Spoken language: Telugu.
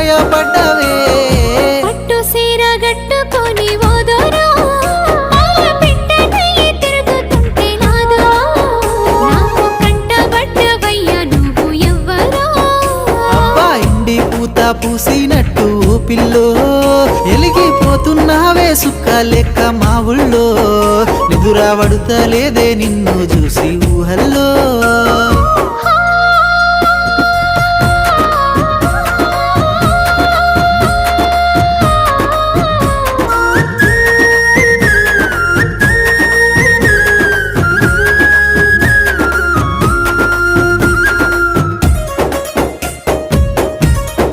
గాయపడ్డవే పట్టు సీర గట్టుకొని ఓదోరో పెట్టనయ్యి తిరుగుతుంటే నాదో నాకు కంటబడ్డవయ్యా నువ్వు ఎవ్వరో అబ్బా ఇండి పూత పూసినట్టు పిల్లో ఎలిగిపోతున్నావే సుక్క లెక్క మా ఊళ్ళో నిదురా పడుతలేదే నిన్ను చూసి ఊహల్లో